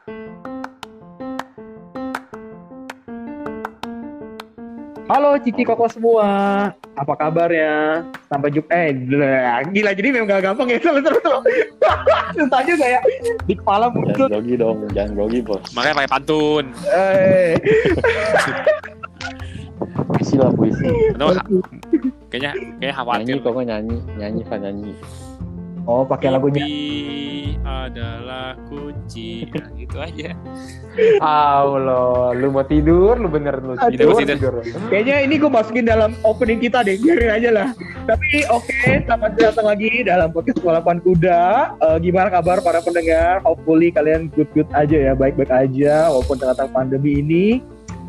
Halo Cici Koko semua, apa kabarnya? Sampai jumpa. Gila jadi memang gak gampang ya. Terus. Susah juga ya. Di kepala Jangan muncul. grogi dong, jangan grogi bos. Makanya pakai pantun. Puisi lah puisi. Kayaknya khawatir. Nyanyi kok nggak nyanyi kan nyanyi. Oh, pakai lagunya. Mimpi adalah kunci. Nah, gitu aja. Allah, lu mau tidur, lu bener lu Tidur. Kayaknya ini gue masukin dalam opening kita deh, biarin aja lah. Tapi oke, selamat datang lagi dalam podcast Balapan Kuda. Gimana kabar para pendengar? Hopefully kalian good aja ya, baik-baik aja walaupun tengah-tengah pandemi ini.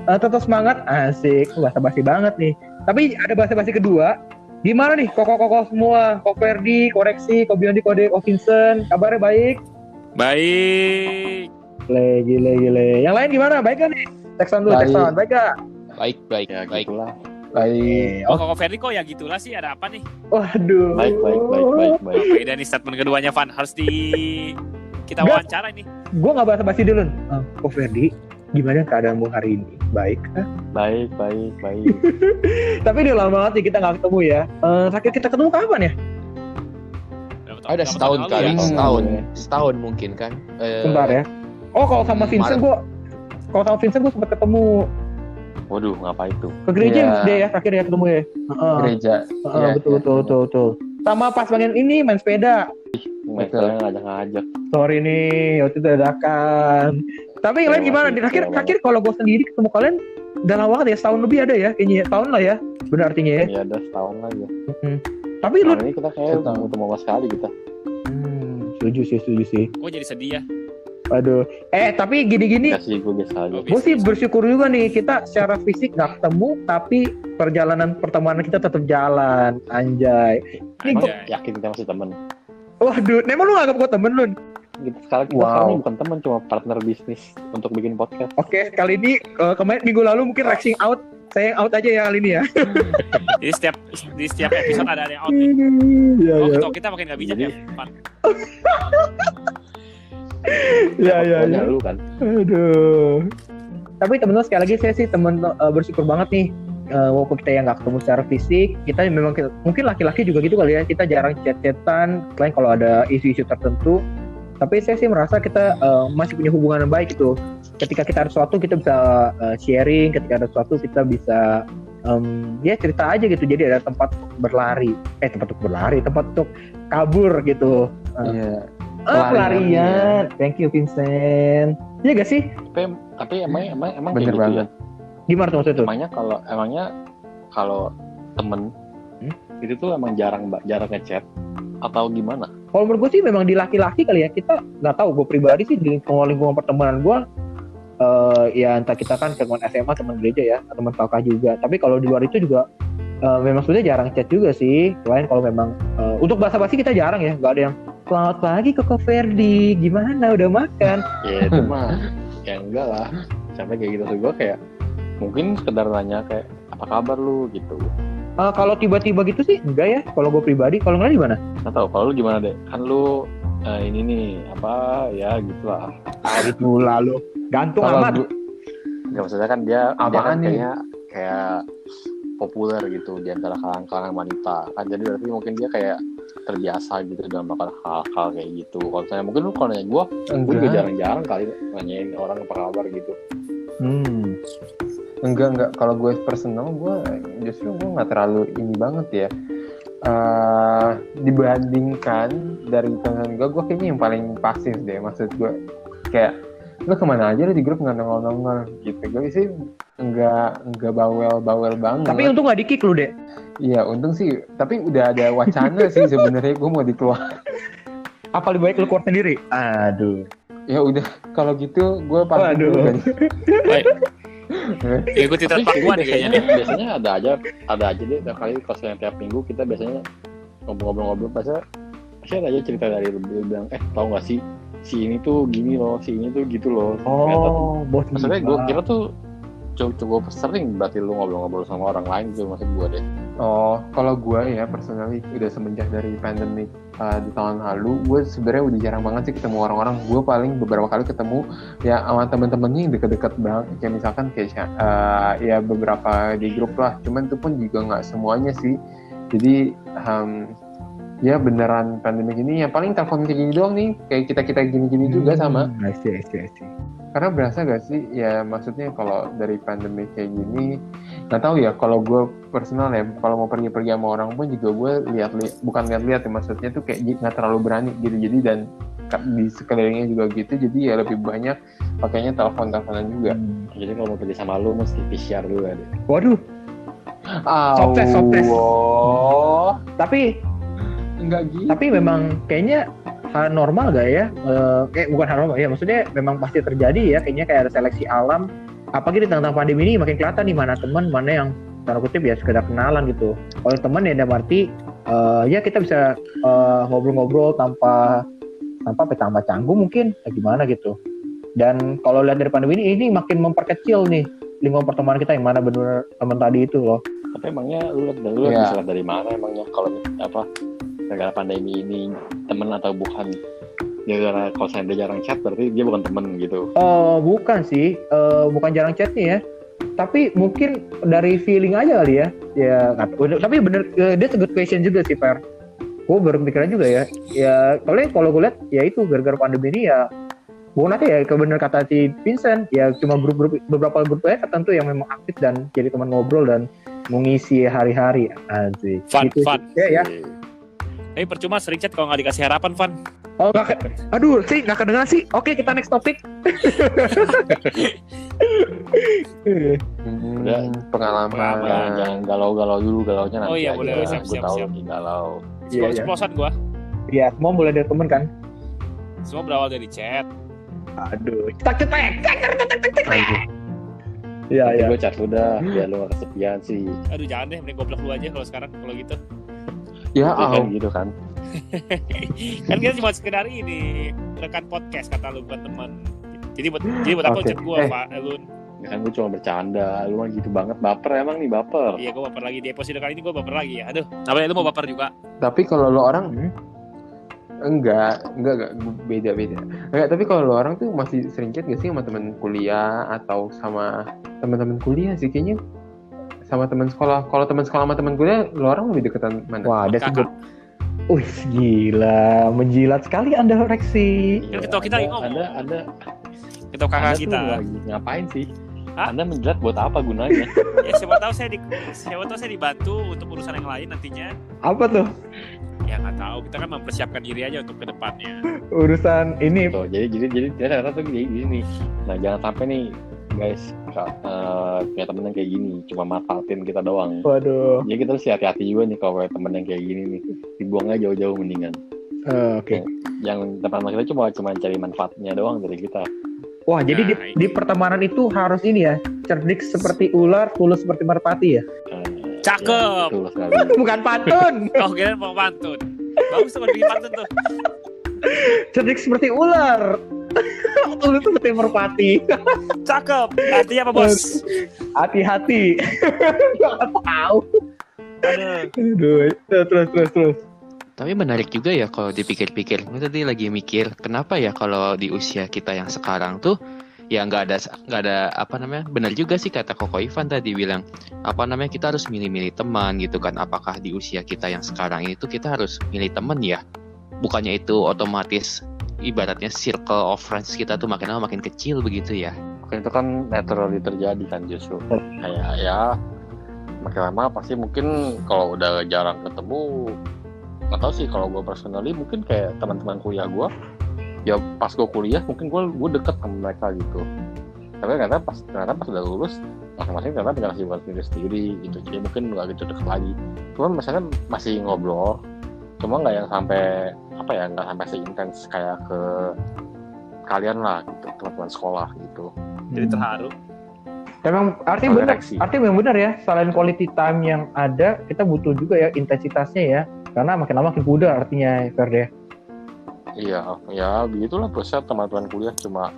Tetap semangat, asik, basa-basi banget nih. Tapi ada basa-basi kedua. Gimana nih koko semua? Ko Ferdi, koreksi, Ko Biondi, Kode, Ko Vincent, kabarnya baik? Baik. Gile. Yang lain gimana? Baik kan nih? Teksan dulu, Teksan. Baik gak? Baik. Ya gitulah. Baik. Kok Ferdi kok ya gitulah sih, ada apa nih? Waduh. Baik. Beda nih statement keduanya, Van. Harus kita Nggak. wawancara ini. Gue gak basa-basi dulu. Ko Ferdi, gimana keadaanmu hari ini? Baik kah? Baik. Tapi udah lama banget nih kita gak ketemu ya. Terakhir kita ketemu kapan ya? Ada setahun Berapa tahun kali, lalu ya? setahun mungkin kan. Sebentar ya. Oh, kalau sama Vincent Maret. gue sempat ketemu Waduh, ngapa itu? ke gereja Iya. deh ya terakhir ya ketemu ya. Gereja. Iya, Betul. Sama pas bagian ini main sepeda. Mereka ngajak. Sorry nih, waktu itu dadakan. Tapi yang lain gimana? Terakhir kalau gue sendiri ketemu kalian udah lama banget ya, setahun lebih ada ya kayaknya. Tahun lah ya, benar artinya ya. Ya ada setahun lagi. Tapi lu Tahun ini kita kayak ketemu mas sekali kita. setuju sih. Kok jadi sedih ya? Aduh. Tapi gini-gini Ya sih gue biasa aja. gue sih bersyukur juga nih kita secara fisik nggak ketemu tapi pertemanan kita tetap jalan, anjay. Ini Emang gua, yakin kita masih teman? waduh, emang lu nganggap gue temen lu? Gitu, sekarang ini bukan teman, cuma partner bisnis untuk bikin podcast. Oke, kali ini kemarin minggu lalu mungkin racing out, saya yang out aja ya kali ini ya. Jadi di setiap episode ada yang out nih. Iya. Ketua kita makin gak bijak ya, Van. Iya. Pokoknya lu kan. Aduh. Tapi temen-temen sekali lagi saya sih bersyukur banget nih. Walaupun kita yang nggak ketemu secara fisik, kita memang mungkin laki-laki juga gitu kali ya. Kita jarang chat-chatan, selain kalau ada isu-isu tertentu. Tapi saya sih merasa kita masih punya hubungan yang baik gitu. Ketika kita ada sesuatu kita bisa sharing, ketika ada sesuatu kita bisa cerita aja gitu. Jadi ada tempat untuk kabur gitu. Iya. Pelarian. Thank you Vincent. Iya gak sih? Tapi emang Bener kayak gitu banget. ya. Gimana tuh maksudnya tuh? Emangnya kalau temen itu tuh emang jarang ngechat atau gimana? Kalau menurut gue sih memang di laki-laki kali ya, kita nggak tahu. Gue pribadi sih di lingkungan pertemanan gue ya entah kita kan teman SMA, teman gereja ya, teman PK juga. Tapi kalau di luar itu juga memang sudah jarang chat juga sih. Selain kalau memang untuk basa-basi kita jarang ya, nggak ada yang selamat pagi Koko Ferdi, gimana udah makan? Ya itu mah ya enggak lah, sampai kayak gitu tuh gue kayak mungkin sekedar nanya kayak apa kabar lu gitu. Kalau tiba-tiba gitu sih enggak ya. Kalau gue pribadi, kalau nggak gimana? Nggak tahu kalau lu gimana deh, kan lu ini nih apa ya gitulah. Itu lalu gantung Kalau amat. Nggak, maksudnya kan dia kan Apaan nih? kayaknya kayak populer gitu di antara kalangan wanita kan, jadi berarti mungkin dia kayak terbiasa gitu dalam melakukan hal-hal kayak gitu. Kalau saya mungkin lu kalau nanya gue juga jarang-jarang kali nanyain orang apa kabar gitu. Enggak. Kalau gue personal, gue justru nggak terlalu ini banget ya. Dibandingkan dari teman gue kayaknya yang paling pasif deh. Maksud gue kayak lu kemana aja lu di grup nggak nongol gitu. Gue sih enggak bawel banget. Tapi untung nggak di-kick lu deh. Iya, untung sih. Tapi udah ada wacana sih sebenarnya gue mau dikeluar. Apa lebih baik lu keluar sendiri? Aduh. Ya udah, kalau gitu gue pamit Waduh. dulu kan. Baik. Ikuti tempat gua nih kayaknya. Biasanya ada aja deh tiap kali pas yang tiap minggu kita biasanya ngobrol-ngobrol pasti ada aja cerita dari lu bilang tahu nggak sih si ini tuh gini loh, si ini tuh gitu loh. Oh, bos. Maksudnya gue kira tuh cukup sering berarti lu ngobrol-ngobrol sama orang lain gitu maksud gue deh. Oh, kalau gue ya personally udah semenjak dari pandemic di tahun lalu, gue sebenarnya udah jarang banget sih ketemu orang-orang. Gue paling beberapa kali ketemu ya sama temen-temennya yang deket-deket banget, kayak misalkan kayak ya beberapa di grup lah. Cuman itu pun juga nggak semuanya sih. Jadi ya beneran pandemic ini yang paling telepon kayak gini doang nih, kayak kita gini-gini juga sama. I see. Karena berasa gak sih, ya maksudnya kalau dari pandemi kayak gini, nggak tahu ya, kalau gue personal ya, kalau mau pergi-pergi sama orang pun juga gue bukan lihat-lihat ya, maksudnya tuh kayak nggak terlalu berani gitu, jadi dan di sekelilingnya juga gitu, jadi ya lebih banyak pakainya telepon-teleponan juga. Jadi kalau mau pergi sama lu mesti PCR dulu ya deh. Waduh, Swab test. Tapi Enggak gitu. Tapi memang kayaknya hal normal gak ya? Kayak bukan hal normal ya, maksudnya memang pasti terjadi ya. Kayaknya kayak ada seleksi alam. Apalagi di tengah-tengah pandemi ini makin kelihatan nih mana teman, mana yang tanda kutip ya sekedar kenalan gitu. Kalau teman ya dalam arti ya kita bisa ngobrol-ngobrol tanpa canggung mungkin, gimana gitu. Dan kalau lihat dari pandemi ini makin memperkecil nih lingkungan pertemanan kita yang mana benar teman tadi itu loh. Tapi emangnya lu bisa lihat dari mana emangnya kalau gara-gara pandemi ini temen atau bukan? Gara-gara kalau saya dia jarang chat berarti dia bukan temen gitu. Bukan sih, bukan jarang chatnya ya. Tapi mungkin dari feeling aja kali ya. Ya, tapi bener, that's a good question juga sih, Per. Gue baru mikirnya juga ya. Ya, kalau gue lihat ya itu gara-gara pandemi ini ya. Bukan aja ya, bener kata si Vincent, ya cuma beberapa grup aja tertentu yang memang aktif dan jadi teman ngobrol dan mengisi hari-hari. Anjir. Fun. Ya. Tapi percuma sering chat kalau nggak dikasih harapan, Van. Oh, aduh, sih nggak kedengeran sih. Oke, kita next topic. Pengalaman. Jangan galau-galau dulu, galaunya nanti. Oh iya, aja. boleh. Gue tahu Siap. lagi galau. Iya. Seplosan gua. Iya, semua mulai dari temen kan. Semua berawal dari chat. Aduh, cetak. Nanti Iya. gue chat lu dah, biar lu gak kesepian sih. Aduh jangan deh, mending goblok lu aja kalau sekarang kalau gitu. Ya, Kan gitu kan. Kan kita cuma sekedar ini rekan podcast kata lu bukan teman. Jadi buat apa Oke. chat gua, Pak Elun? Ya kan gue cuma bercanda, lu kan gitu banget, baper emang nih baper. Iya, gua baper lagi di episode kali ini, gua baper lagi ya. Aduh, apa lu mau baper juga? Tapi kalau lo orang enggak beda. Enggak, tapi kalau lo orang tuh masih sering chat gak sih sama teman kuliah atau sama teman-teman kuliah sih kayaknya? Sama teman sekolah. Kalau teman sekolah sama teman kuliah, lo orang lebih deketan mana? Wah, ada Kakak. Wih, gila, menjilat sekali Anda Reksi. Kan kita lagi ngomong. Ada Kita kakak Anda kita. tuh lagi ngapain sih? Hah? Anda menjelat buat apa gunanya? Ya siapa tahu saya dibantu untuk urusan yang lain nantinya. Apa tuh? Ya nggak tahu, kita kan mempersiapkan diri aja untuk kedepannya. Urusan ini. Tuh, jadi ternyata tuh gini. Nah jangan sampai nih guys punya temen yang kayak gini cuma manfaatin kita doang. Waduh. Jadi kita harus hati-hati juga nih kalau punya temen yang kayak gini nih, dibuang aja jauh-jauh mendingan. Oke. Yang teman kita cuma cari manfaatnya doang dari kita. Wah, jadi Nah, di pertemanan itu harus ini ya, cerdik seperti ular, tulus seperti merpati ya. Cakep. Ya, betul sekali. Bukan pantun. Oh kira mau pantun. Bagus tuh bikin pantun tuh. Cerdik seperti ular. Tulus seperti merpati. Cakep. Artinya apa bos? Hati-hati. Gak tahu. Aduh. Aduh, terus. Tapi menarik juga ya kalau dipikir-pikir. Gue tadi lagi mikir, kenapa ya kalau di usia kita yang sekarang tuh ya nggak ada apa namanya, benar juga sih kata Koko Ivan tadi bilang apa namanya, kita harus milih-milih teman gitu kan. Apakah di usia kita yang sekarang ini tuh kita harus milih teman ya? Bukannya itu otomatis ibaratnya circle of friends kita tuh makin lama makin kecil begitu ya? Itu kan naturally terjadi kan justru. Kayak ya makin lama pasti mungkin kalau udah jarang ketemu, nggak tahu sih kalau gue personally mungkin kayak teman-teman kuliah gue ya pas gue kuliah mungkin gue deket sama mereka gitu, tapi ternyata pas udah lulus masing-masing ternyata punya kesibukan sendiri gitu, jadi mungkin nggak gitu deket lagi. Cuman misalkan masih ngobrol, cuma nggak yang sampai nggak sampai seintens kayak ke kalian lah gitu, teman-teman sekolah gitu. Jadi terharu. Memang artinya memang benar ya, selain quality time yang ada, kita butuh juga ya intensitasnya ya, karena makin lama makin pudar artinya Ferde. Iya, ya begitulah proses teman-teman kuliah, cuma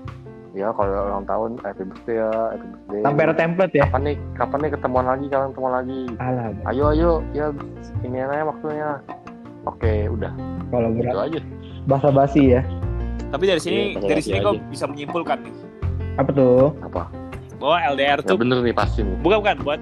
Ya kalau ulang tahun happy birthday ya, happy birthday. Sampai ada template ya. Kapan nih ketemuan lagi, kalian ketemuan lagi. Alah, Ayo ya ini aja waktunya. Oke, udah. kalau Gitu berat aja. basa-basi ya. Tapi dari sini Iya, gue aja. bisa menyimpulkan nih Apa tuh? Apa? bahwa LDR Ya tuh bener nih pasti nih. bukan buat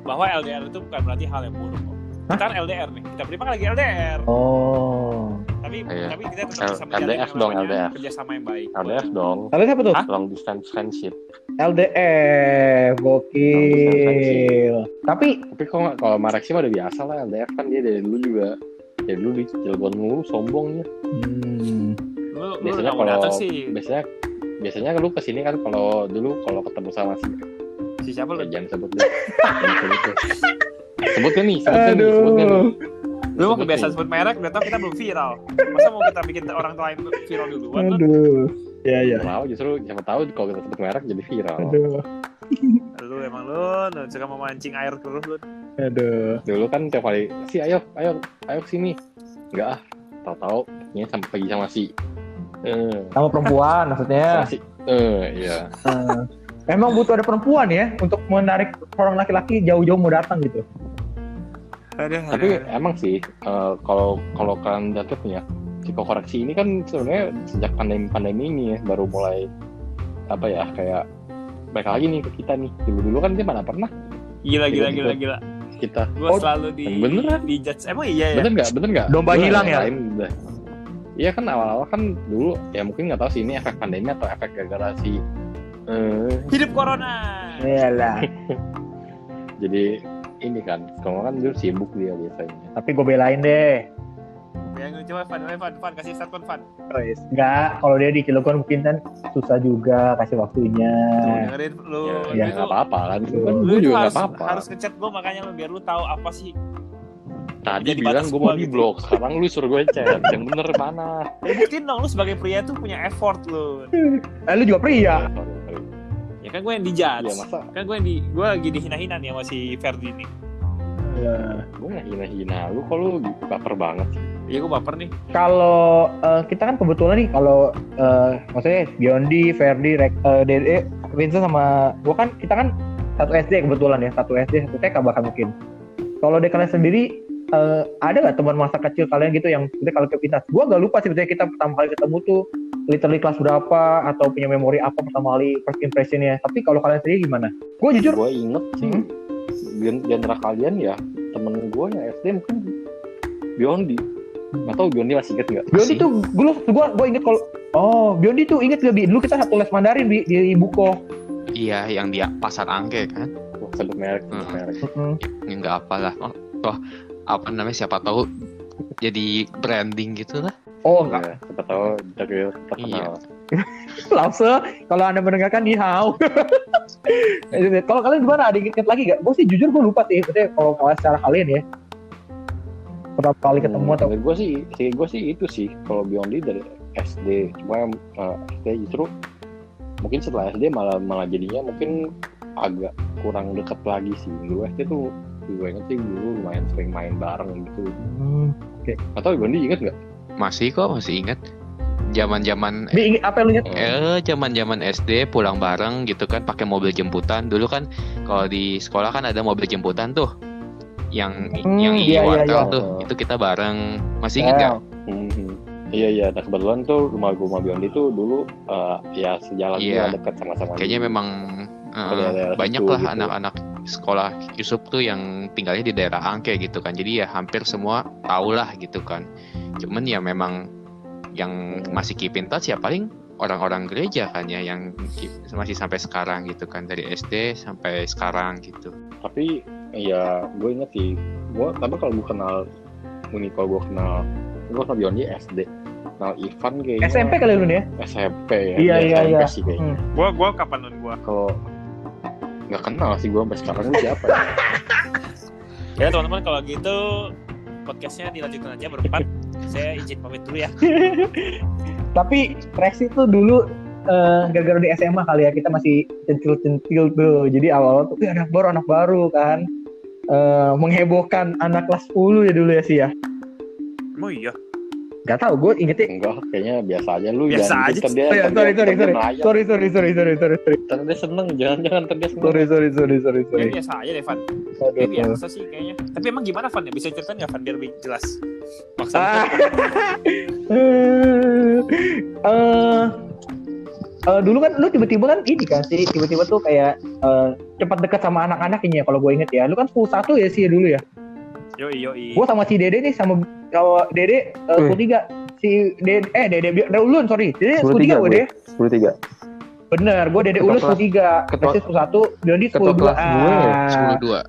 bahwa LDR itu bukan berarti hal yang buruk. Kita kan LDR nih, kita berdua kan lagi LDR. Oh. Tapi Iya. tapi kita tetap bisa menjalin LDF dong, LDF. kerjasama yang baik. LDF dong. Kalian apa tuh? Hah? Long distance friendship. LDF, gokil. Tapi Tapi kalau Mareksi mah udah biasa lah LDF kan dia dari dulu juga. Dari dulu di Cilegon mulu sombongnya. Lu Biasanya nggak mau datang sih. Biasanya lu kesini kan kalau ketemu sama Si siapa lu? jangan sebut deh. Jangan sebut deh. Sebutnya nih. Sebutnya nih. Lu mau Sebut kebiasaan nih. sebut merek, udah tau kita belum viral. Masa mau kita bikin orang lain viral duluan? Lu? aduh. Ya ya. Tahu justru siapa tahu kalau kita sebut merek jadi viral. Aduh. Lu emang lu suka memancing air terus lu. Aduh. Dulu kan tiap kali ayo kesini. Enggak ah. Tahu-tahu ini sampai pergi sama si Sama perempuan maksudnya. sama si iya. Emang butuh ada perempuan ya untuk menarik orang laki-laki jauh-jauh mau datang gitu. Tapi emang sih kalau kalian lihat nih ya psikokoreksi ini kan sebenarnya sejak pandemi ini ya baru mulai apa ya kayak balik lagi nih ke kita nih dulu kan dia mana pernah Gila. kita Gue selalu beneran? di judge. Emang iya ya? bener nggak Domba Gua hilang ya? lain udah. Iya kan awal-awal kan dulu ya mungkin nggak tahu sih ini efek pandemi atau efek gara-gara si Hidup corona. Iyalah. jadi ini kan kalau kan dulu sibuk dia biasanya. Tapi gue belain deh. Yang coba Fan kasih statement Fan. Enggak, kalau dia di Cilegon mungkin kan susah juga kasih waktunya. Dengerin lu. Ya lu nggak apa-apa kan Betul. kan Lu gue itu juga nggak harus apa-apa. harus ngechat gue makanya biar lu tahu apa sih. Tadi jadi bilang batas gue mau gua di gitu. blok sekarang lu suruh gue chat yang bener mana. Ya buktiin dong lu sebagai pria tuh punya effort lu. Lu juga pria. Sorry. Ya kan gue yang dijudge. Ya masa Kan gue lagi dihina-hina nih sama si Ferdi nih. gue nggak hina-hina lu kok lu baper banget sih. Iya gue baper nih. Kalau kita kan kebetulan nih kalau maksudnya Biondi, Ferdi, Dede, Vincent sama gua kan kita kan satu SD kebetulan ya, satu SD satu TK bahkan mungkin. Kalau dari kalian sendiri ada nggak teman masa kecil kalian gitu yang kita kalau kepintas? Gua nggak lupa sebetulnya kita pertama kali ketemu tuh literally kelas berapa atau punya memori apa pertama kali first impressionnya. Tapi kalau kalian sendiri gimana? Gue jujur Gue inget sih di antara kalian ya temen gue yang SD mungkin Biondi. Nggak tahu Biondi masih inget nggak? Biondi Masih. tuh gue inget kalau Biondi tuh inget gak Bi? Dulu kita satu les Mandarin di Buko. Iya, yang di pasar Angke kan? Sebut merek. Nggak apalah. Oh, apa namanya siapa tahu jadi branding gitu lah. Oh enggak. Ya, siapa tahu jadi terkenal. Lause, kalau anda mendengarkan ni hao. Kalau kalian gimana? Ada inget lagi gak? Gue sih jujur gue lupa sih. Maksudnya kalau secara kalian ya. Pertama kali ketemu atau Gue sih itu sih kalau Biondi dari SD. Cuma SD justru mungkin setelah SD malah jadinya mungkin agak kurang dekat lagi sih. Dulu SD tuh gue inget sih dulu lumayan sering main bareng gitu. Atau Biondi inget nggak? Masih ingat. Zaman-zaman Bi, inget apa yang lu inget? zaman SD pulang bareng gitu kan pakai mobil jemputan. Dulu kan kalau di sekolah kan ada mobil jemputan tuh. Yang Iya, wartel iya. tuh. Itu kita bareng. Masih ingat enggak? Iya. Nah kebetulan tuh rumah Biondi tuh dulu ya sejalan Iya. juga dekat sama-sama. Kayaknya memang daerah banyak situ lah gitu. anak-anak sekolah Yusuf tuh yang tinggalnya di daerah Angke gitu kan. Jadi ya hampir semua tahu lah gitu kan. Cuman ya memang yang masih keep in touch ya paling orang-orang gereja kan ya yang masih sampai sekarang gitu kan, dari SD sampai sekarang gitu. Tapi ya gue inget sih, tapi kalau gue kenal Biondi SD, kenal Ivan kayaknya SMP kali lu nih ya? SMP ya. Iya, Dia iya, SMP iya. sih kayaknya. Gue kapan nun gue? Kalau nggak kenal sih gue sampai sekarang ini siapa ya? Ya teman-teman kalau gitu podcastnya dilanjutkan aja berempat. Saya izin pamit dulu ya. Tapi Rexy tuh dulu gara-gara di SMA kali ya, kita masih centil-centil tuh. Jadi awal-awal tuh anak baru kan. Menghebohkan anak kelas 10 ya dulu ya sih ya. Emang iya? Gak tau, gue ingetnya. Enggak, kayaknya biasa aja lu. Biasa jangan aja. ntar dia, Oh ya, ntar dia melayang. sorry. Ntar dia seneng, jangan ntar dia seneng. Sorry. Kayak biasa aja deh, Van. Kayak biasa sih kayaknya. Tapi emang gimana, Van? Ya bisa ceritain nggak, Van, biar lebih jelas? Maksudnya Dulu kan lu tiba-tiba kan ini kan sih, tiba-tiba tuh kayak cepat dekat sama anak-anak ini ya, kalau gue inget ya. Lu kan 10-1 ya sih dulu ya. Yoi. Gue sama si Dede nih, sama kalau Dede 10-3. Si Dede Ulun, sorry. Dede 10-3 gue deh. 10-3. Bener, gue Dede Ulun 10-3. ketua- Masih 10-1, Biondi 10-2. ketua kelas gue ya, 10-2.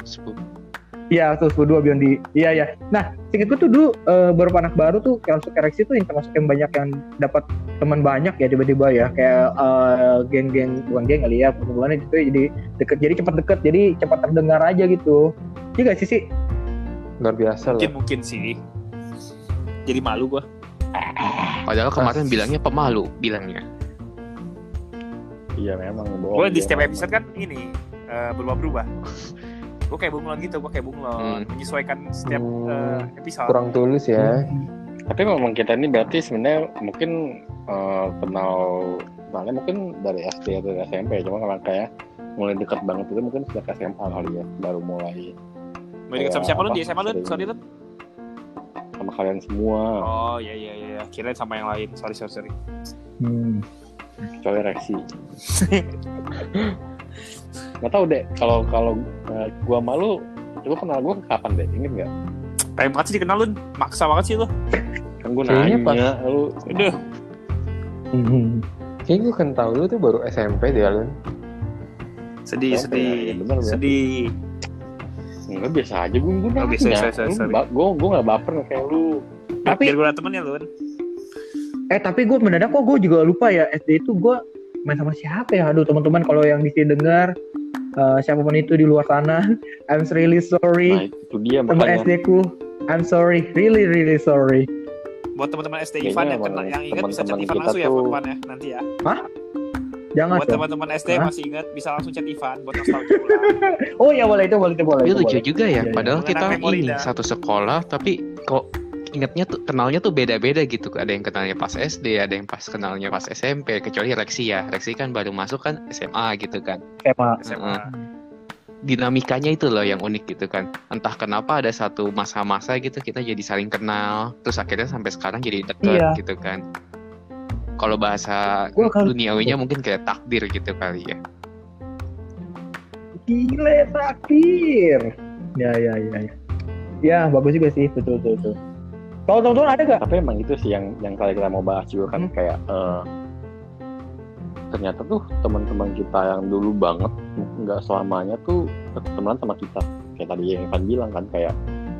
Iya, tuh 10-2 Biondi. Iya. Nah, singkat gue tuh dulu baru anak baru tuh kayak masuk Reaksi tuh yang termasuk yang banyak yang dapat teman banyak ya tiba-tiba ya. Kayak geng-geng, bukan geng kali ya, perkumpulannya gitu jadi deket, jadi cepat deket, jadi cepat terdengar aja gitu. Iya gak sih? luar biasa loh. mungkin sih. Jadi malu gua. Padahal kemarin bilangnya pemalu, bilangnya. Iya memang. Gue di setiap episode kan ini berubah-berubah. Gue kayak bunglon gitu, menyesuaikan setiap episode. Kurang tulus ya. Tapi memang kita ini berarti sebenarnya mungkin kenalnya mungkin dari SD atau dari SMP, cuma kalau kayak mulai dekat banget itu mungkin sejak SMA kali ya, baru mulai. Mau dekat sama siapa lu di SMA lu? Sorry lu? Sama kalian semua. Oh iya. Kirain sama yang lain. Sorry. Kecuali Reaksi. Nggak tahu deh. Kalau gua malu, lu kenal gua kapan deh? Ingat nggak? Pengen banget sih dikenal lu. Maksa banget sih lu. Kan gua Kayaknya nanya, lu Udah. Kayaknya gue kan tahu lu tuh baru SMP deh, Alun. Sedih. Ya, bener, Sedih. Enggak, biasa aja gue nanya. Sorry. Gue nggak baper kayak lu. Tapi biar gue temen ya lu. tapi gue mendadak kok gue juga lupa ya, SD itu gue main sama siapa ya? Aduh teman-teman, kalau yang di sini dengar siapapun itu di luar sana, I'm really Nah sorry. itu dia Teman makanya. SD ku, I'm sorry, really sorry. Buat teman-teman SD Kayaknya Ivan yang emang kenal, yang ingat bisa chat teman-teman Ivan kita langsung ya, tuh- Ivan ya nanti ya. Jangan Buat dong. teman-teman SD Hah? masih ingat bisa langsung chat Ivan buat nostalgia ulang. Oh ya boleh itu. Tapi lucu juga ya, Iya, padahal iya. kita Mengenang memori ini dah. satu sekolah, tapi kok ingatnya tuh kenalnya tuh beda-beda gitu. Ada yang kenalnya pas SD, ada yang pas kenalnya pas SMP. Kecuali Reaksi ya, Reaksi kan baru masuk kan SMA gitu kan. SMA. Dinamikanya itu loh yang unik gitu kan. Entah kenapa ada satu masa-masa gitu kita jadi saling kenal, terus akhirnya sampai sekarang jadi deket Iya. gitu kan. Kalau bahasa Gua kan- duniawinya mungkin kayak takdir gitu kali ya. Gile takdir. Ya. Ya bagus juga sih, betul. Kalau teman-teman ada gak? Tapi emang itu sih yang kali kita mau bahas juga kan kayak ternyata tuh teman-teman kita yang dulu banget nggak selamanya tuh teman sama kita. Kayak tadi yang Ivan bilang kan kayak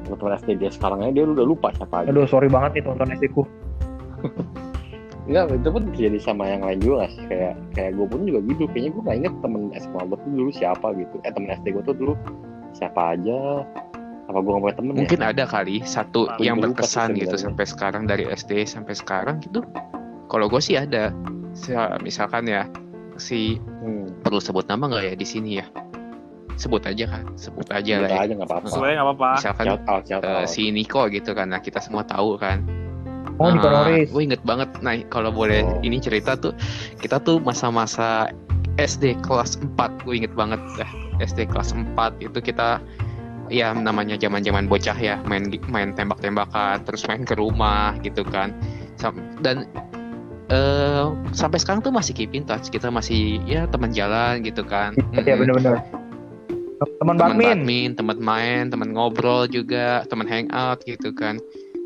teman-teman SD dia sekarang aja dia udah lupa siapa aja. Aduh sorry banget nih teman-teman SD ku. Enggak, itu pun terjadi sama yang lain juga sih. Kayak gue pun juga gitu. Kayaknya gue nggak inget temen SMA gue tuh dulu siapa gitu. Temen SD gue tuh dulu siapa aja. Apa gue nggak punya temen Mungkin ya? ada kali satu Nah, yang gue lupa berkesan sih gitu sebenarnya. sampai sekarang, dari SD sampai sekarang gitu. Kalau gue sih ada. Misalkan ya si perlu sebut nama nggak ya di sini ya? Sebut aja kan, sebut aja lah. Kita Ya. aja nggak apa-apa. Sebenarnya nggak apa-apa. Misalkan Shout out. si Niko gitu kan, nah kita semua tahu kan. Oh Niko Norris. Gue inget banget. Nah kalau boleh Oh. ini cerita tuh, kita tuh masa-masa SD kelas 4, gue inget banget dah. SD kelas 4 itu kita ya namanya zaman-zaman bocah ya, main tembak-tembakan, terus main ke rumah gitu kan. Dan sampai sekarang tuh masih keep in touch, kita masih ya teman jalan gitu kan. Iya benar-benar. Teman badminton. Teman main, teman ngobrol juga, teman hangout gitu kan.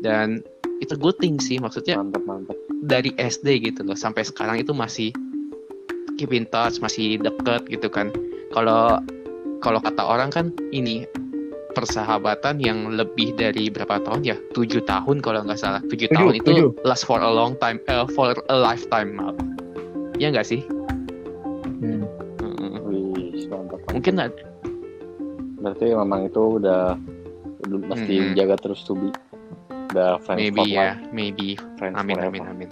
Dan itu good thing sih, maksudnya Mantap. dari SD gitu loh sampai sekarang itu masih keep in touch, masih deket gitu kan. Kalau kata orang kan ini persahabatan yang lebih dari berapa tahun ya? 7 tahun kalau nggak salah. 7 tahun itu last for a long time, for a lifetime, maaf. Ya nggak sih? Wih, mantap. Mungkin Berarti memang itu udah mesti jaga terus to be. Udah friends maybe for ya, life. maybe. Friends Amin. forever.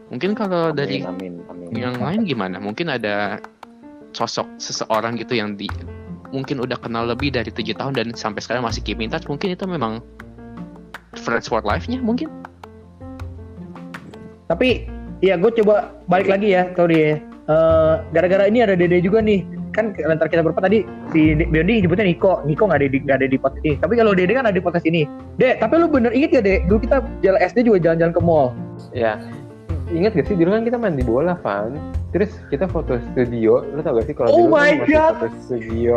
Mungkin kalau dari Amin. yang lain gimana? Mungkin ada sosok seseorang gitu yang mungkin udah kenal lebih dari 7 tahun dan sampai sekarang masih keep in touch. Mungkin itu memang friends for life-nya mungkin. Tapi ya gue coba balik lagi ya, sorry ya. Gara-gara ini ada Dede juga nih. Kan antara kita berempat tadi si Bendi nyebutnya Niko nggak ada di podcast ini. Tapi kalau Dede kan ada di podcast ini. Dek, tapi lu bener inget ya Dek? Dulu kita jalan SD juga jalan-jalan ke mall. Ya, ingat gak sih dulu kan kita main di bola, Van. Terus kita foto studio, lu tau gak sih kalau dulu kan masih foto studio,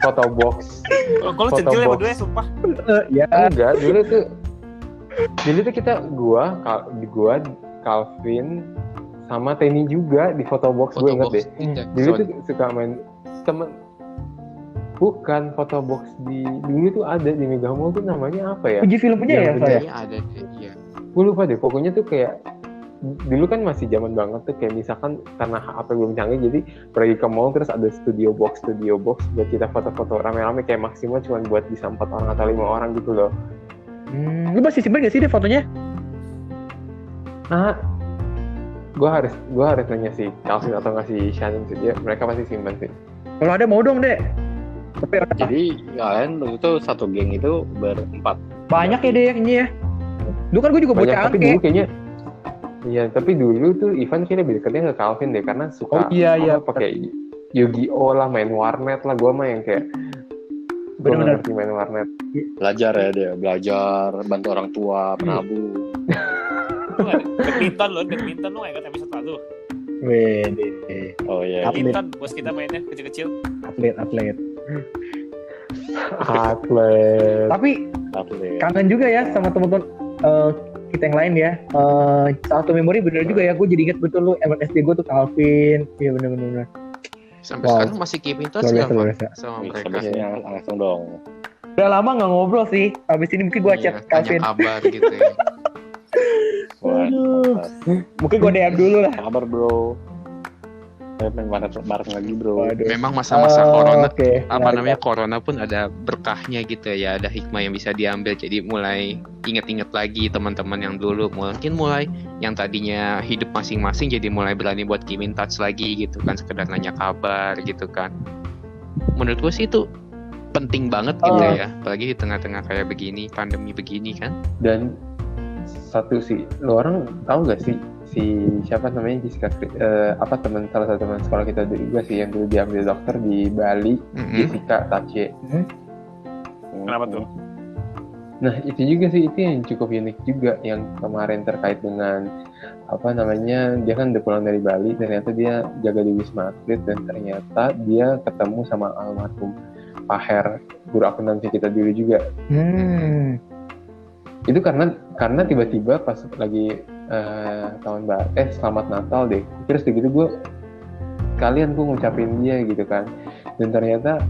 foto box. Kalau centil ya berdua sumpah. Ya. Enggak, dulu tuh kita gua Calvin sama Tenny juga di foto box, gue inget deh. Dulu tuh suka main temen, bukan foto box dulu tuh ada di Mega Mall tuh namanya apa ya? Uji film punya ya saya. Ada iya. Gue lupa deh, pokoknya tuh kayak dulu kan masih zaman banget tuh, kayak misalkan karena HP belum canggih jadi pergi ke mall terus ada studio box buat kita foto-foto rame-rame, kayak maksimal cuma buat bisa 4 orang atau 5 orang gitu loh. Lu masih simpen gak sih deh fotonya? Nah, gue harus nanya si Calvin atau nggak si Shannon sih, mereka pasti simpan sih. Kalau ada mau dong Dek. Tapi Jadi kalian itu satu geng itu berempat. banyak ya Dek ini ya. Dulu kan gue juga Banyak, bocah tapi angke. dulu kayaknya iya, tapi dulu tuh Ivan kayaknya lebih deketnya ke Calvin deh, karena suka pakai Yu-Gi-Oh lah, main warnet lah. Gue mah yang kayak gue nggak ngerti main warnet. Belajar ya dia, bantu orang tua, penabung. Badminton lo nggak ikut episode lalu. Wede. Oh iya. Badminton bos kita mainnya kecil-kecil. Atlet. Atlet. Tapi kangen juga ya sama teman-teman kita yang lain ya. Satu memori bener juga ya. Gue jadi inget betul lu MSD gue tuh Calvin. Iya bener. Sampai sekarang masih keep in touch ya sama mereka. Langsung dong. Udah lama nggak ngobrol sih. Abis ini mungkin gue chat Calvin. Tanya kabar gitu ya. Aduh. Mungkin gue DM dulu lah. Kabar bro. Main bareng lagi bro. Memang masa-masa corona, okay. Corona pun ada berkahnya gitu ya, ada hikmah yang bisa diambil. Jadi mulai inget-inget lagi teman-teman yang dulu, mungkin mulai yang tadinya hidup masing-masing jadi mulai berani buat keep in touch lagi gitu kan, sekedar nanya kabar gitu kan. Menurut gue sih itu penting banget gitu ya, apalagi di tengah-tengah kayak begini, pandemi begini kan. Dan satu sih, lo orang tahu gak sih si siapa namanya Jessica, salah satu teman sekolah kita juga sih yang dulu diambil dokter di Bali, Jessica Tache. Kenapa tuh? Nah itu juga sih, itu yang cukup unik juga yang kemarin terkait dengan dia kan udah pulang dari Bali, ternyata dia jaga di Wisma Atlet dan ternyata dia ketemu sama almarhum Pak Her, guru akuntansi kita dulu juga. Itu karena tiba-tiba pas lagi selamat Natal deh, terus begitu gue ngucapin dia gitu kan, dan ternyata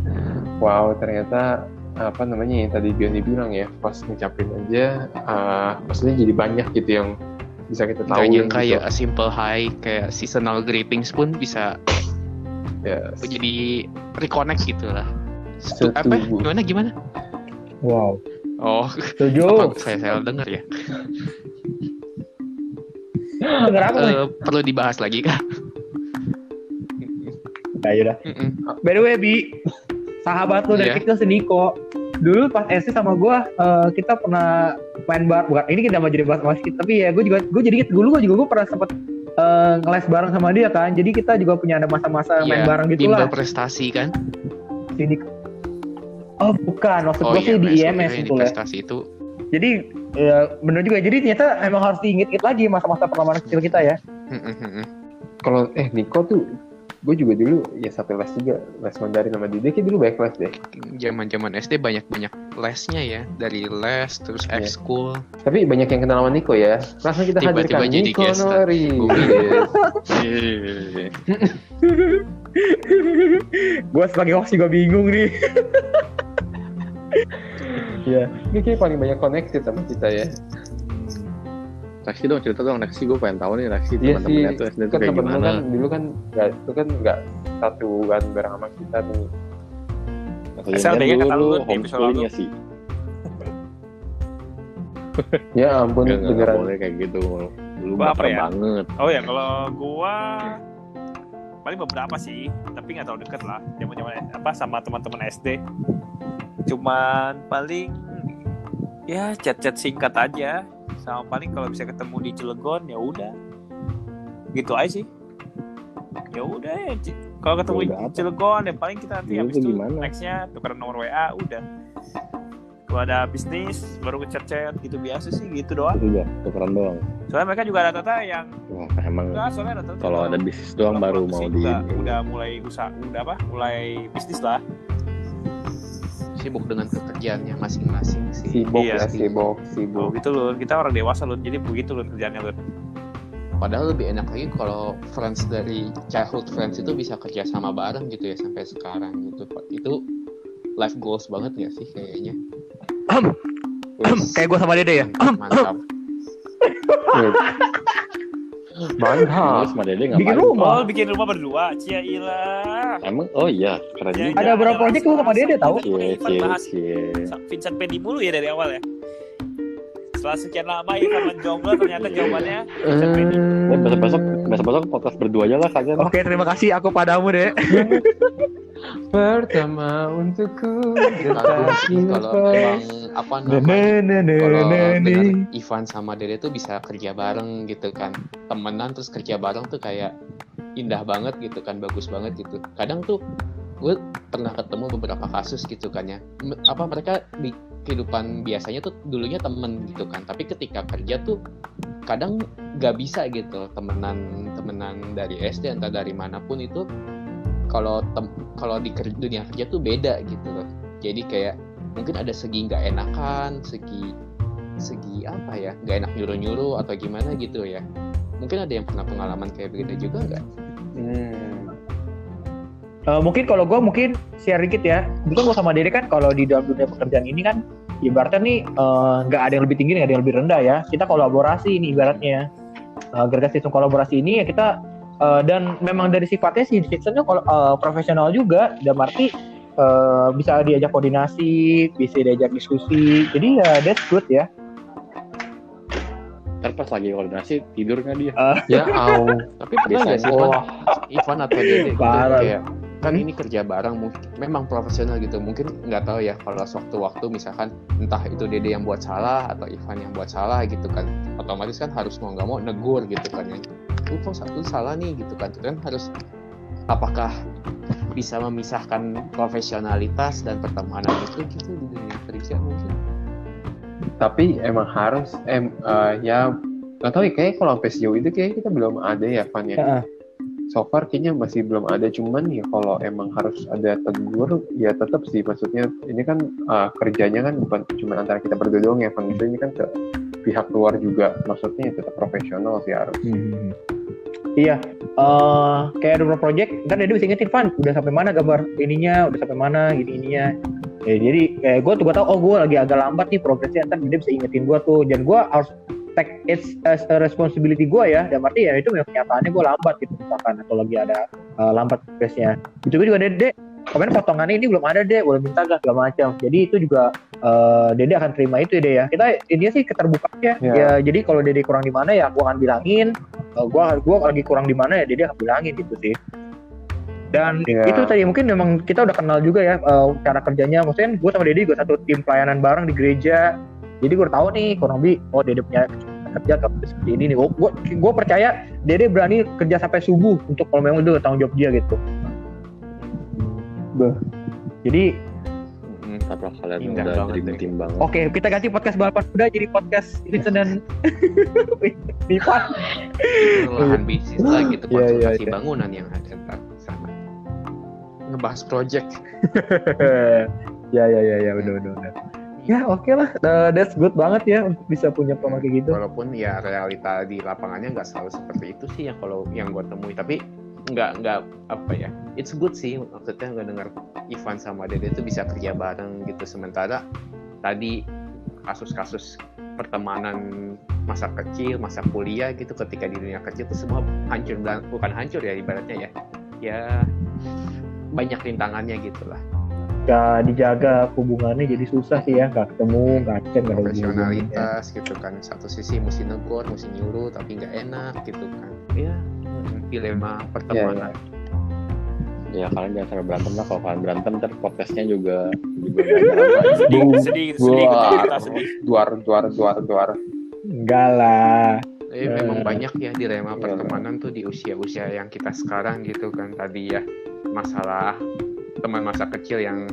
yang tadi Bioni bilang ya, pas ngucapin aja maksudnya jadi banyak gitu yang bisa kita tahu. Yang kayak gitu. Simple hi, kayak seasonal greetings pun bisa jadi reconnect gitu lah. Gimana? Wow. Oh, setuju. Saya dengar ya. Dengar apa nih? Perlu dibahas lagi kah? Nah, yaudah. By the way, Bi, sahabat lo dari kita si Niko. Dulu pas SD sama gue, kita pernah main bukan ini kita mau jadi bahas basket, tapi ya gue jadi dulu gue pernah sempet ngeles bareng sama dia kan. Jadi kita juga punya ada masa-masa main bareng gitu lah. Bimbel prestasi kan? Sini. Oh bukan, maksud gue sih di IMS itu lah. Prestasi itu. Jadi bener juga. Jadi ternyata emang harus diinget-inget lagi masa-masa pertemanan kecil kita ya. Kalau Niko tuh, gue juga dulu ya satu les juga, les Mandarin sama dia kayak dulu banyak les deh. Zaman SD banyak lesnya ya, dari les terus ekskul. Tapi banyak yang kenal sama Niko ya. Langsung kita hadirkan Niko Nori. Gue sebagai host juga bingung nih. Ya, ini kayak paling banyak koneksi sama kita ya. Reaksi dong, cerita dong Reaksi, gue pengen tahu nih Reaksi teman-temannya tuh SD tuh kayak gimana. Kan dulu kan nggak satuan bareng sama kita nih. Maksudnya dulu homeschoolingnya sih. Ya ampun, nggak boleh kayak gitu. Dulu baper banget. Oh ya, kalau gua paling beberapa sih, tapi nggak terlalu deket lah. Zaman-zaman sama teman-teman SD. Cuman paling ya chat-chat singkat aja. Sama paling kalau bisa ketemu di Cilegon ya udah gitu aja sih. Ya udah ya, kalau ketemu Ya udah apa? Cilegon ya paling kita nanti Iya, habis itu itu gimana? nextnya tukeran nomor WA udah. Kalau ada bisnis baru ngechat gitu biasa sih gitu doang. Itu udah tukeran doang. Soalnya mereka juga rata-rata yang Wah, emang enggak, soalnya rata-rata kalau ada bisnis doang baru mau di udah mulai usaha, mulai bisnis lah. Sibuk dengan pekerjaannya masing-masing sih. Sibuk Iya. ya, sibuk. Oh gitu loh, kita orang dewasa loh, jadi begitu loh kerjaannya loh. Padahal lebih enak lagi kalau friends dari childhood friends itu bisa kerja sama bareng gitu ya sampai sekarang gitu. Itu life goals banget ya sih kayaknya. Kayak gue sama Dede ya. Mantap. Mantap. Terus sama Dede Bikin ngapain? rumah. Oh, bikin rumah berdua, cia ilah. Emang oh iya, keren Ya, juga. Ada berapa project lu sama Dede tahu? Cie, bahas cie. Vincent Pendi mulu ya dari awal ya. Setelah sekian lama Ivan menjomblo ternyata jawabannya Vincent Pendi. Besok podcast berdua aja lah kalian. Oke, terima kasih aku padamu deh. Pertama untukku Kalau emang apa namanya kalau dengan Ivan sama Dede tuh bisa kerja bareng gitu kan, temenan terus kerja bareng tuh kayak indah banget gitu kan, bagus banget gitu. Kadang tuh gue pernah ketemu beberapa kasus gitu kan ya, mereka di kehidupan biasanya tuh dulunya temen gitu kan, tapi ketika kerja tuh kadang gak bisa gitu temenan dari SD entah dari manapun itu. Kalau di dunia kerja tuh beda gitu loh. Jadi kayak mungkin ada segi nggak enakan, segi apa ya, nggak enak nyuruh atau gimana gitu ya. Mungkin ada yang pernah pengalaman kayak begitu juga nggak? Mungkin kalau gue share dikit ya. Mungkin gue sama Dede kan kalau di dalam dunia pekerjaan ini kan ibaratnya nih nggak ada yang lebih tinggi, nggak ada yang lebih rendah ya. Kita kolaborasi ini ibaratnya. Gara-gara sistem kolaborasi ini ya kita dan memang dari sifatnya sih sistemnya profesional juga, dan arti bisa diajak koordinasi, bisa diajak diskusi. Jadi ya that's good ya. Ntar pas lagi koordinasi tidur nggak dia? Ya Tapi pernah nggak sih Ivan atau Dede gitu Parah. kayak kan ini kerja bareng memang profesional gitu, mungkin nggak tahu ya kalau sewaktu-waktu misalkan entah itu Dede yang buat salah atau Ivan yang buat salah gitu kan, otomatis kan harus mau nggak mau negur gitu kan ya, kok satu salah nih gitu kan harus, apakah bisa memisahkan profesionalitas dan pertemanan itu gitu di dunia kerja mungkin? tapi emang harus ya nggak tahu ya, kayak kalau sampai sejauh itu kayak kita belum ada ya Van ya. So far kayaknya masih belum ada, cuman ya kalau emang harus ada tegur ya tetap sih, maksudnya ini kan kerjanya kan bukan cuma antara kita berdua doang ya Van, ini kan ke pihak luar juga, maksudnya tetap profesional sih harus. Iya, kayak ada beberapa project, ntar Dede bisa ingetin, Van, udah sampai mana gambar ininya, udah sampai mana ininya. Ya, jadi kayak gue tahu, oh gue lagi agak lambat nih progresnya, ntar Dede bisa ingetin gue tuh, dan gue harus take it as a responsibility gue ya, dan berarti ya itu memang kenyataannya gue lambat gitu misalkan, atau lagi ada lambat progresnya. Itu juga Dede, kemarin potongannya ini belum ada deh, boleh minta gak segala macam. Jadi itu juga Dede akan terima itu ya. Kita intinya sih keterbukaan ya. Ya jadi kalau Dede kurang di mana ya gue akan bilangin. Gue lagi kurang di mana ya Dede akan bilangin gitu sih. Dan itu tadi mungkin memang kita udah kenal juga ya cara kerjanya. Maksudnya gue sama Dede juga satu tim pelayanan bareng di gereja. Jadi gue tahu nih kurang lebih Dede punya kerja seperti ini nih. Gue percaya Dede berani kerja sampai subuh untuk kalau memang itu tanggung jawab dia gitu. Jadi Apa kalian Indah udah banget jadi deh. tim banget? oke, kita ganti podcast balapan kuda jadi podcast Vincent dan Ivan. Lahan bisnis lah gitu, konsultasi iya. bangunan yang ada ntar di sana. Ngebahas project. ya benar. Ya oke lah, that's good banget ya untuk bisa punya teman kayak gitu. Walaupun ya realita di lapangannya nggak selalu seperti itu sih yang kalau yang gue temui, tapi nggak apa ya, it's good sih maksudnya nggak dengar Ivan sama Dede itu bisa kerja bareng gitu, sementara tadi kasus-kasus pertemanan masa kecil, masa kuliah gitu ketika di dunia kerja itu semua hancur, bukan hancur ya ibaratnya ya banyak rintangannya gitulah. Ya dijaga hubungannya jadi susah sih ya, nggak ketemu, nggak chat, nggak ada Profesionalitas gitu kan, satu sisi mesti negor, mesti nyuruh tapi nggak enak gitu kan ya, dilema pertemanan. Ya kalian jangan sampai berantem lah, kalau kalian berantem ntar podcastnya juga sedih Wah, kita sedih. duar. Enggak lah. Memang banyak ya dilema pertemanan tuh di usia-usia yang kita sekarang gitu kan. Tadi ya masalah teman masa kecil yang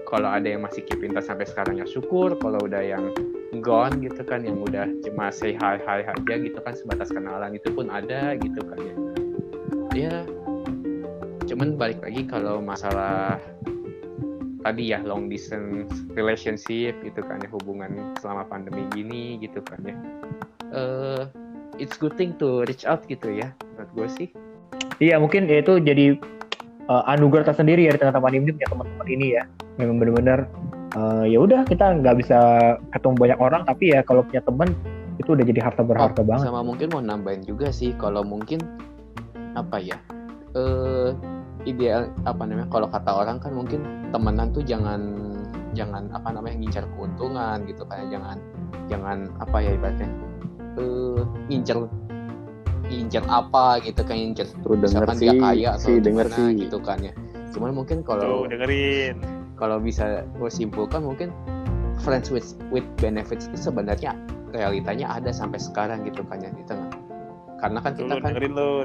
kalau ada yang masih keep in touch sampai sekarang ya syukur, kalau udah yang gone gitu kan, yang udah cuma say hi aja gitu kan, sebatas kenalan itu pun ada gitu kan ya. Ya cuman balik lagi kalau masalah tadi ya long distance relationship gitu kan ya, hubungan selama pandemi gini gitu kan ya. It's good thing to reach out gitu ya menurut gue sih. Iya, mungkin ya itu jadi anugerah tersendiri ya di tengah pandemi punya teman-teman ini ya. Memang benar-benar ya udah kita nggak bisa ketemu banyak orang, tapi ya kalau punya teman itu udah jadi harta berharga banget. Sama mungkin mau nambahin juga sih, kalau mungkin apa ya, ideal apa namanya, kalau kata orang kan mungkin temenan tuh jangan apa namanya ngincar keuntungan gitu kan, jangan apa ya ibaratnya ngincar apa gitu kan, ngincar misalkan dia kaya atau gimana gitu kan ya. Cuman mungkin kalau dengerin, kalau bisa gue simpulkan mungkin friends with benefits itu sebenarnya realitanya ada sampai sekarang gitu kan ya di tengah. Karena kan kita kan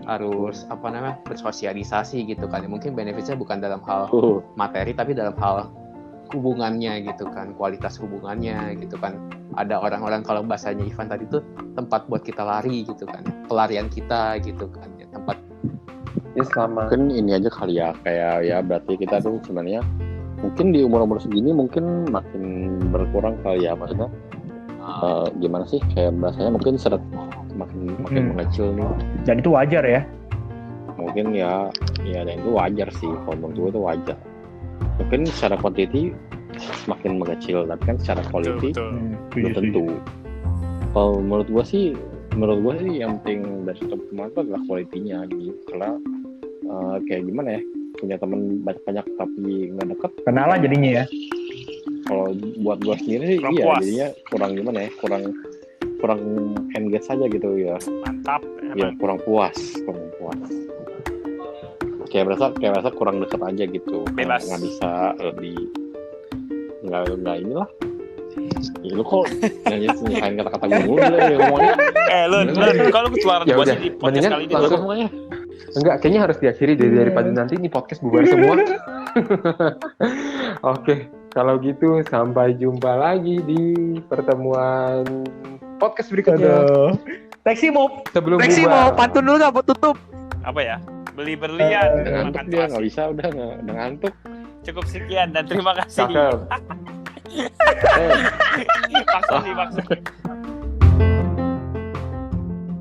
harus apa namanya bersosialisasi gitu kan. Mungkin benefitsnya bukan dalam hal materi tapi dalam hal hubungannya gitu kan, kualitas hubungannya gitu kan. Ada orang-orang, kalau bahasanya Ivan tadi tuh tempat buat kita lari gitu kan, pelarian kita gitu kan ya, tempat ya selama mungkin ini aja kali ya, kayak ya berarti kita tuh sebenarnya mungkin di umur segini mungkin makin berkurang kali ya, maksudnya gimana sih, kayak bahasanya mungkin seret makin mengecil nih, dan itu wajar ya. Mungkin ya dan itu wajar sih, kalau menurut gue itu wajar. Mungkin secara quantity semakin mengecil, tapi kan secara quality belum tentu. Kalau menurut gue sih yang penting dari satu teman itu adalah quality-nya gitu. Karena kayak gimana ya, punya teman banyak tapi nggak deket, kenalan jadinya ya. Kalau buat gue sendiri sih iya, jadinya kurang gimana ya, kurang engage saja gitu ya. Mantap. Ya kurang puas. Kayak merasa kurang dekat aja gitu. Bebas. Nggak bisa lebih nggak inilah. Ya, lu kok nyanyiin kata-kata gue mulu ya ngomongnya. Lu kalau keluar ya buat udah, di podcast kali ini langsung semuanya. Enggak, kayaknya harus diakhiri daripada nanti ini podcast bubar semua. Oke, kalau gitu sampai jumpa lagi di pertemuan podcast berikutnya. Lexi mau pantun dulu nggak buat tutup? Apa ya? Beli berlian, ngantuk dia, nggak bisa, udah ngantuk. Cukup sekian dan terima kasih. Cakep. Maksud